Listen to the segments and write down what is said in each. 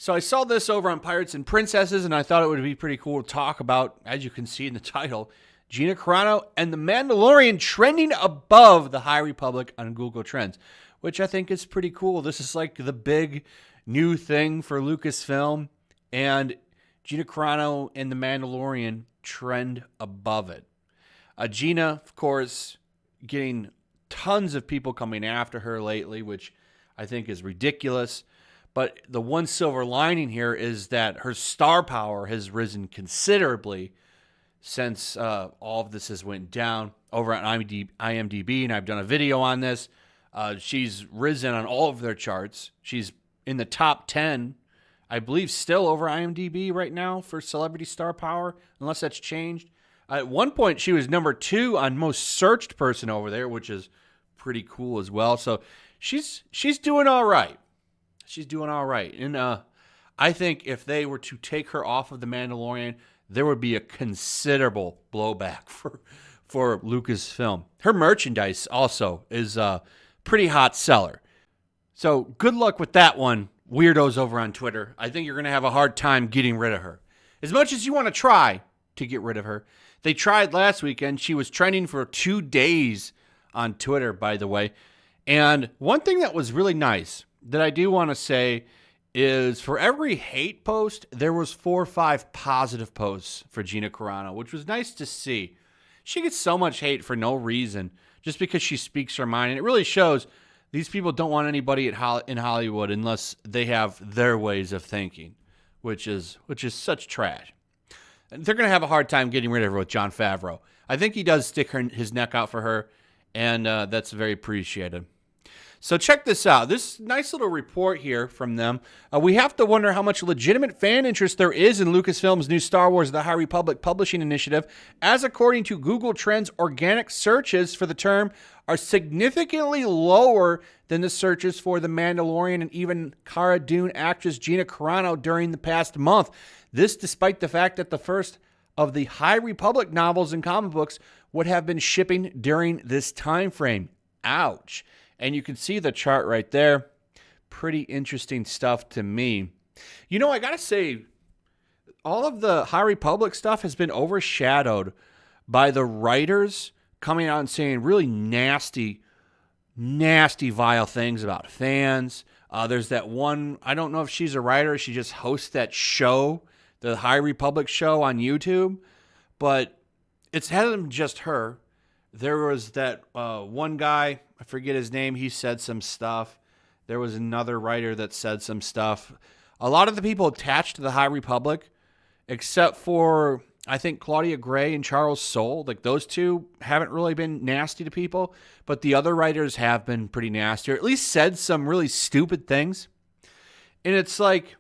So I saw this over on Pirates and Princesses, and I thought it would be pretty cool to talk about, as you can see in the title, Gina Carano and the Mandalorian trending above the High Republic on Google Trends, which I think is pretty cool. This is like the big new thing for Lucasfilm, and Gina Carano and the Mandalorian trend above it. Gina, of course, getting tons of people coming after her lately, which I think is ridiculous. But the one silver lining here is that her star power has risen considerably since all of this has went down over on IMDb, and I've done a video on this. She's risen on all of their charts. She's in the top 10, I believe, still over IMDb right now for celebrity star power, unless that's changed. At one point, she was number 2 on most searched person over there, which is pretty cool as well. So she's doing all right. She's doing all right. And I think if they were to take her off of The Mandalorian, there would be a considerable blowback for Lucasfilm. Her merchandise also is a pretty hot seller. So good luck with that one, weirdos over on Twitter. I think you're going to have a hard time getting rid of her. As much as you want to try to get rid of her. They tried last weekend. She was trending for 2 days on Twitter, by the way. And one thing that was really nice that I do want to say is for every hate post, there was 4 or 5 positive posts for Gina Carano, which was nice to see. She gets so much hate for no reason, just because she speaks her mind. And it really shows these people don't want anybody in Hollywood unless they have their ways of thinking, which is such trash. And they're going to have a hard time getting rid of her with Jon Favreau. I think he does stick his neck out for her, and that's very appreciated. So check this out. This nice little report here from them. We have to wonder how much legitimate fan interest there is in Lucasfilm's new Star Wars The High Republic publishing initiative, as according to Google Trends, organic searches for the term are significantly lower than the searches for The Mandalorian and even Cara Dune actress Gina Carano during the past month. This despite the fact that the first of the High Republic novels and comic books would have been shipping during this time frame. Ouch. And you can see the chart right there. Pretty interesting stuff to me. You know, I got to say, all of the High Republic stuff has been overshadowed by the writers coming out and saying really nasty, vile things about fans. There's that one, I don't know if she's a writer. She just hosts that show, the High Republic show on YouTube. But it's hasn't just her. There was that one guy, I forget his name, he said some stuff. There was another writer that said some stuff. A lot of the people attached to the High Republic, except for, I think, Claudia Gray and Charles Soule, like those two haven't really been nasty to people, but the other writers have been pretty nasty, or at least said some really stupid things. And it's like,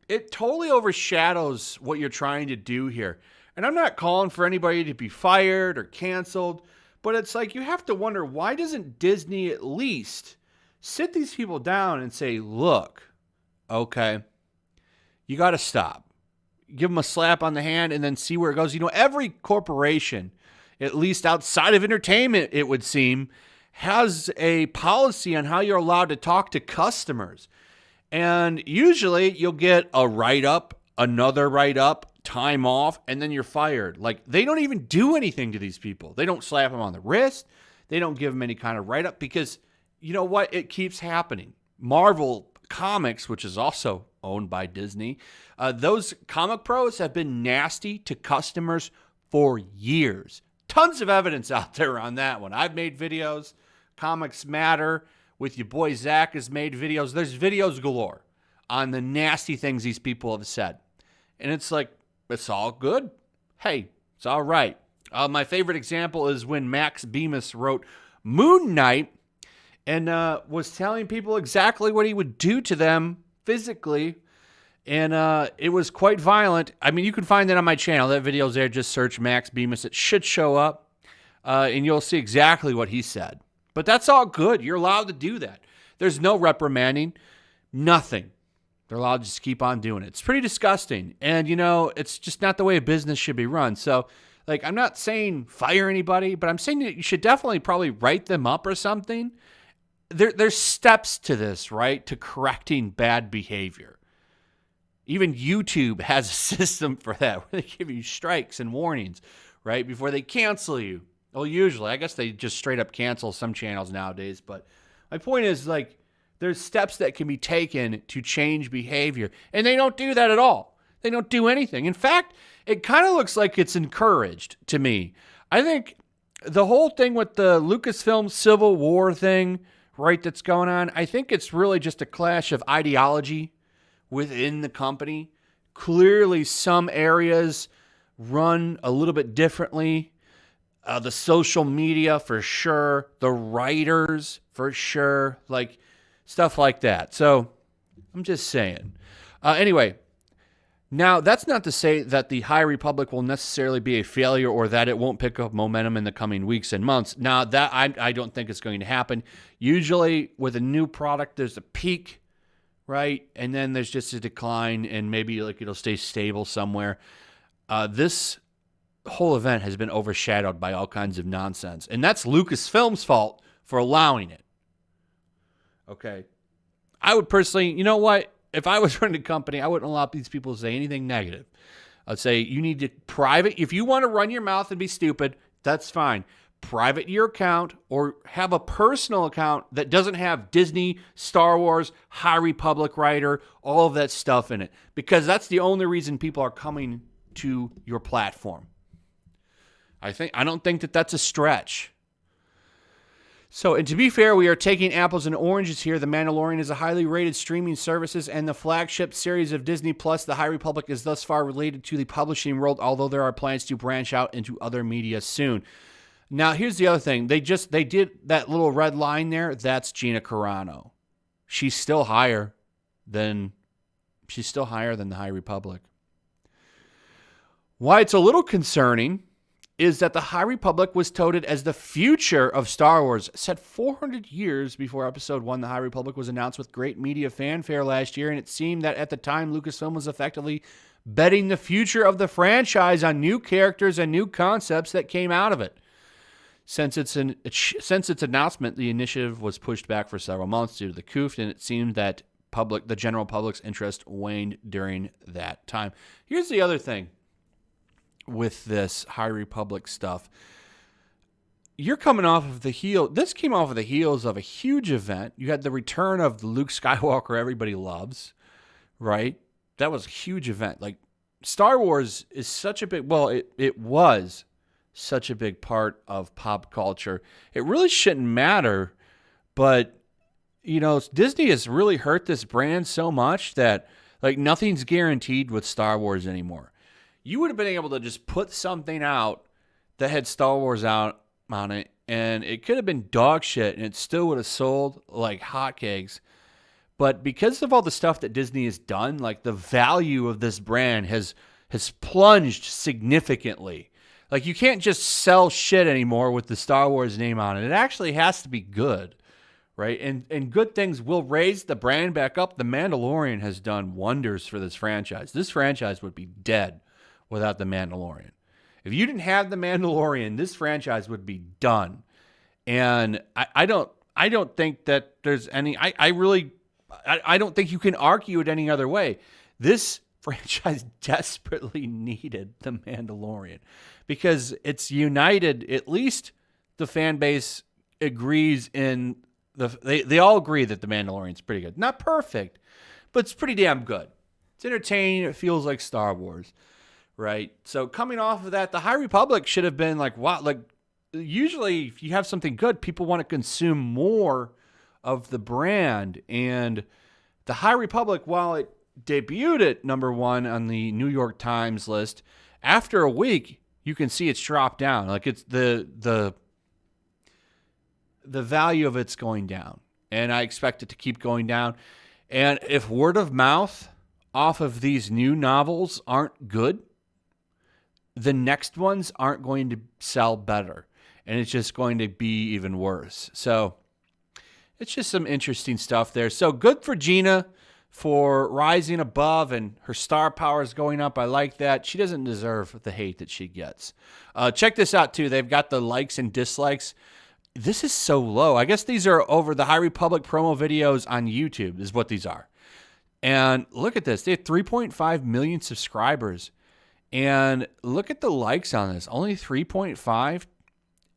it totally overshadows what you're trying to do here. And I'm not calling for anybody to be fired or canceled, but it's like you have to wonder, why doesn't Disney at least sit these people down and say, look, okay, you got to stop. Give them a slap on the hand and then see where it goes. You know, every corporation, at least outside of entertainment, it would seem, has a policy on how you're allowed to talk to customers. And usually you'll get a write-up, another write-up, time off, and then you're fired. Like, they don't even do anything to these people. They don't slap them on the wrist. They don't give them any kind of write-up because, you know what? It keeps happening. Marvel Comics, which is also owned by Disney, those comic pros have been nasty to customers for years. Tons of evidence out there on that one. I've made videos. Comics Matter with your boy Zach has made videos. There's videos galore on the nasty things these people have said. And it's like, it's all good. Hey, it's all right. My favorite example is when Max Bemis wrote Moon Knight and was telling people exactly what he would do to them physically. And it was quite violent. I mean, you can find that on my channel. That video's there. Just search Max Bemis. It should show up. And you'll see exactly what he said. But that's all good. You're allowed to do that. There's no reprimanding. Nothing. They're allowed to just keep on doing it. It's pretty disgusting. And, you know, it's just not the way a business should be run. So, like, I'm not saying fire anybody, but I'm saying that you should definitely probably write them up or something. There's steps to this, right, to correcting bad behavior. Even YouTube has a system for that where they give you strikes and warnings, right, before they cancel you. Well, usually. I guess they just straight up cancel some channels nowadays. But my point is, like, there's steps that can be taken to change behavior. And they don't do that at all. They don't do anything. In fact, it kind of looks like it's encouraged to me. I think the whole thing with the Lucasfilm Civil War thing, right, that's going on, I think it's really just a clash of ideology within the company. Clearly, some areas run a little bit differently. The social media, for sure. The writers, for sure. Like, stuff like that. So, I'm just saying. Anyway, now, that's not to say that the High Republic will necessarily be a failure or that it won't pick up momentum in the coming weeks and months. Now, that I don't think it's going to happen. Usually, with a new product, there's a peak, right? And then there's just a decline, and maybe like it'll stay stable somewhere. This whole event has been overshadowed by all kinds of nonsense. And that's Lucasfilm's fault for allowing it. Okay. I would personally, you know what? If I was running a company, I wouldn't allow these people to say anything negative. I'd say you need to private. If you want to run your mouth and be stupid, that's fine. Private your account or have a personal account that doesn't have Disney, Star Wars, High Republic writer, all of that stuff in it. Because that's the only reason people are coming to your platform. I don't think that that's a stretch. So, and to be fair, we are taking apples and oranges here. The Mandalorian is a highly rated streaming services and the flagship series of Disney Plus. The High Republic is thus far related to the publishing world, although there are plans to branch out into other media soon. Now, here's the other thing. They did that little red line there. That's Gina Carano. She's still higher than the High Republic. Why it's a little concerning is that the High Republic was touted as the future of Star Wars. Set 400 years before Episode 1, the High Republic was announced with great media fanfare last year, and it seemed that at the time, Lucasfilm was effectively betting the future of the franchise on new characters and new concepts that came out of it. Since its announcement, the initiative was pushed back for several months due to the coup, and it seemed that the general public's interest waned during that time. Here's the other thing with this High Republic stuff. You're coming off of this came off of the heels of a huge event. You had the return of the Luke Skywalker everybody loves, right? That was a huge event. Like, Star Wars is such a big, it was such a big part of pop culture. It really shouldn't matter, but, you know, Disney has really hurt this brand so much that, like, nothing's guaranteed with Star Wars anymore. You would have been able to just put something out that had Star Wars out on it, and it could have been dog shit, and it still would have sold like hotcakes. But because of all the stuff that Disney has done, like, the value of this brand has plunged significantly. Like, you can't just sell shit anymore with the Star Wars name on it. It actually has to be good, right? And good things will raise the brand back up. The Mandalorian has done wonders for this franchise. This franchise would be dead without The Mandalorian. If you didn't have The Mandalorian, this franchise would be done. And I don't think that there's any, I don't think you can argue it any other way. This franchise desperately needed The Mandalorian because it's united, at least the fan base agrees they all agree that The Mandalorian's pretty good. Not perfect, but it's pretty damn good. It's entertaining. It feels like Star Wars. Right. So coming off of that, the High Republic should have been like, wow, like, usually if you have something good, people want to consume more of the brand. And the High Republic, while it debuted at number 1 on the New York Times list, after a week, you can see it's dropped down. Like, it's the value of it's going down. And I expect it to keep going down. And if word of mouth off of these new novels aren't good, the next ones aren't going to sell better, and it's just going to be even worse. So it's just some interesting stuff there. So good for Gina for rising above, and her star power is going up. I like that. She doesn't deserve the hate that she gets. Check this out, too. They've got the likes and dislikes. This is so low. I guess these are over the High Republic promo videos on YouTube is what these are. And look at this. They have 3.5 million subscribers. And look at the likes on this. Only 3.5.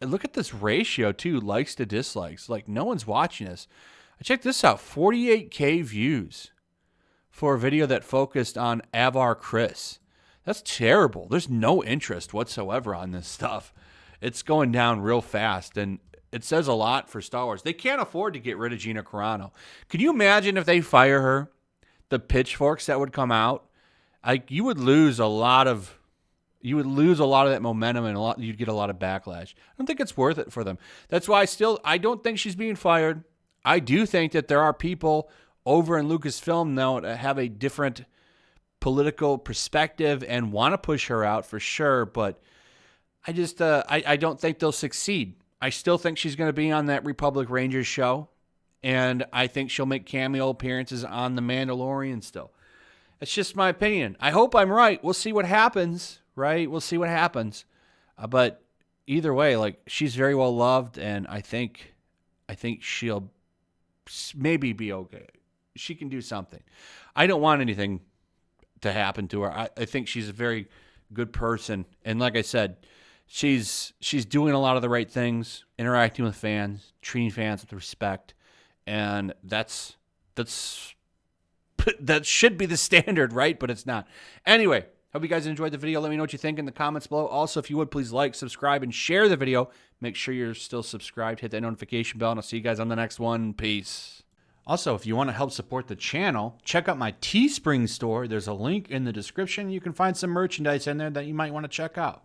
And look at this ratio, too. Likes to dislikes. Like, no one's watching this. I checked this out. 48K views for a video that focused on Avar Chris. That's terrible. There's no interest whatsoever on this stuff. It's going down real fast, and it says a lot for Star Wars. They can't afford to get rid of Gina Carano. Can you imagine if they fire her? The pitchforks that would come out, you would lose a lot of that momentum, and you'd get a lot of backlash. I don't think it's worth it for them. That's why I don't think she's being fired. I do think that there are people over in Lucasfilm now that have a different political perspective and want to push her out for sure, but I just I don't think they'll succeed. I still think she's going to be on that Republic Rangers show. And I think she'll make cameo appearances on The Mandalorian still. It's just my opinion. I hope I'm right. We'll see what happens, right? We'll see what happens. But either way, like, she's very well loved, and I think she'll maybe be okay. She can do something. I don't want anything to happen to her. I think she's a very good person. And like I said, she's doing a lot of the right things, interacting with fans, treating fans with respect. And that should be the standard, right? But it's not. Anyway, hope you guys enjoyed the video. Let me know what you think in the comments below. Also, if you would, please like, subscribe, and share the video. Make sure you're still subscribed. Hit that notification bell, and I'll see you guys on the next one. Peace. Also, if you want to help support the channel, check out my Teespring store. There's a link in the description. You can find some merchandise in there that you might want to check out.